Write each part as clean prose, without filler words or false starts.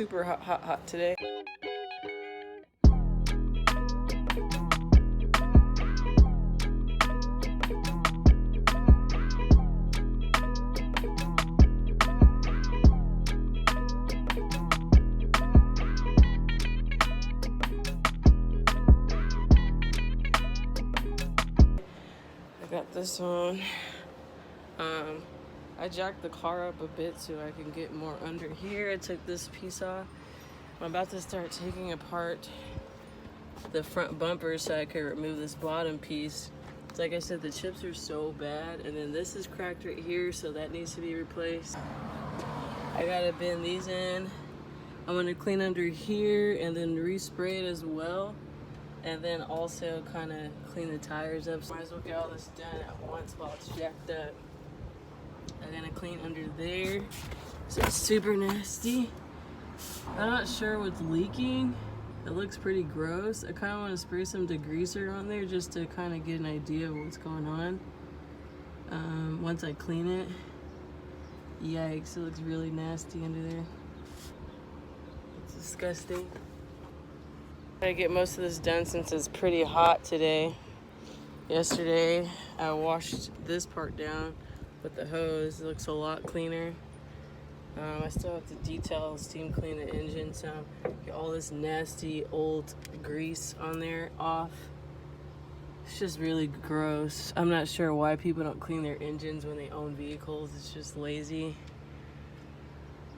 super hot today. I got this on. I jacked the car up a bit so I can get more under here. I took this piece off. I'm about to start taking apart the front bumper so I can remove this bottom piece. Like I said, the chips are so bad, and then this is cracked right here, so that needs to be replaced. I gotta bend these in. I'm gonna clean under here and then respray it as well, and then also kind of clean the tires up. So might as well get all this done at once while it's jacked up. I'm gonna clean under there, so it's super nasty. I'm not sure what's leaking. It looks pretty gross. I kind of want to spray some degreaser on there just to kind of get an idea of what's going on. Once I clean it. Yikes, it looks really nasty under there. It's disgusting. I get most of this done since it's pretty hot today. Yesterday, I washed this part down with the hose. It looks a lot cleaner. I still have to detail and steam clean the engine, so get all this nasty old grease on there off. It's just really gross. I'm not sure why people don't clean their engines when they own vehicles. It's just lazy.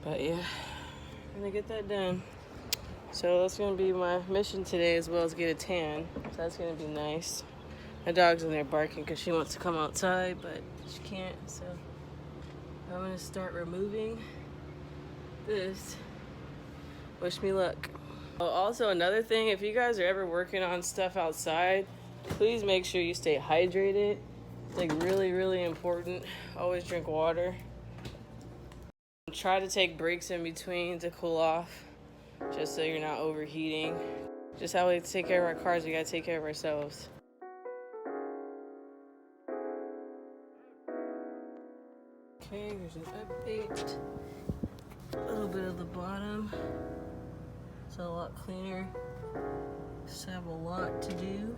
But yeah, I'm gonna get that done. So that's gonna be my mission today, as well as get a tan. So that's gonna be nice. My dog's in there barking because she wants to come outside, but she can't, so I'm gonna start removing this. Wish me luck. Oh, also another thing, if you guys are ever working on stuff outside, please make sure you stay hydrated. It's like really important. Always drink water. Try to take breaks in between to cool off, just so you're not overheating. Just how we take care of our cars, we gotta take care of ourselves. Okay, here's an update. A little bit of the bottom. It's a lot cleaner. Just have a lot to do.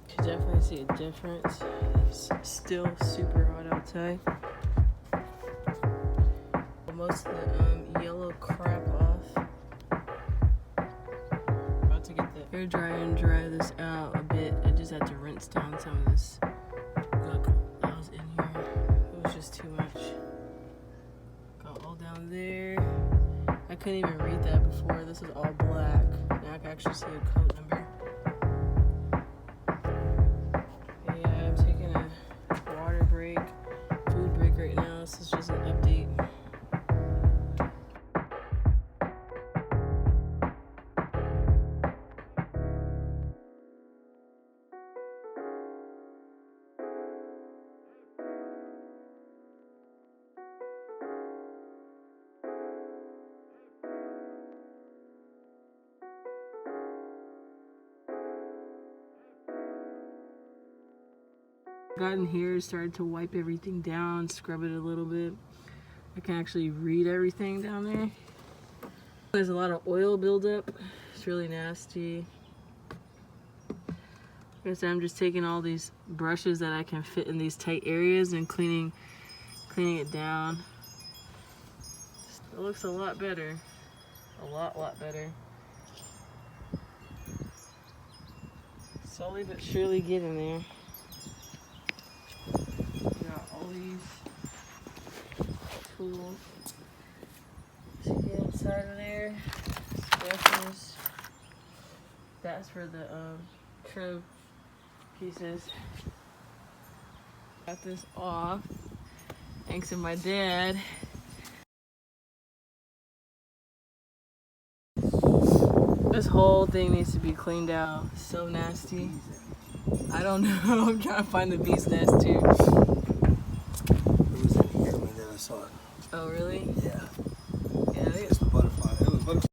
You can definitely see a difference. It's still super hot outside. Most of the yellow crap off. About to get the air dryer and dry this out a bit. I just had to rinse down some of this gunk that was in here. It was just too much. Got all down there. I couldn't even read that before. This is all black. Now I can actually see a code number. Yeah, I'm taking a water break, food break right now. This is just an update. Got in here, started to wipe everything down, scrub it a little bit. I can actually read everything down there. There's a lot of oil buildup. It's really nasty. Like I said, I'm just taking all these brushes that I can fit in these tight areas and cleaning it down. It looks a lot better. A lot better. Slowly but surely getting there. These tools to get inside of there. Brushes. That's for the trim pieces. Got this off thanks to my dad. This whole thing needs to be cleaned out. It's so nasty. I don't know. I'm trying to find the bee's nest too. It was in here when I saw it. Oh really? Yeah. Yeah. It's the butterfly. It was butterfly.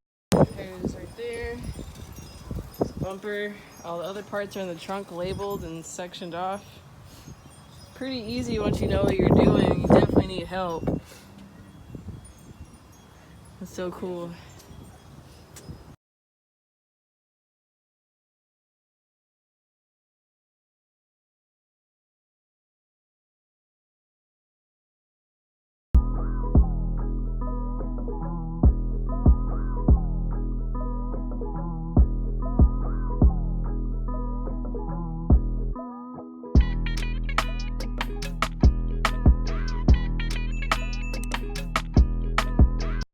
There it is right there. This bumper. All the other parts are in the trunk labeled and sectioned off. Pretty easy once you know what you're doing. You definitely need help. It's so cool.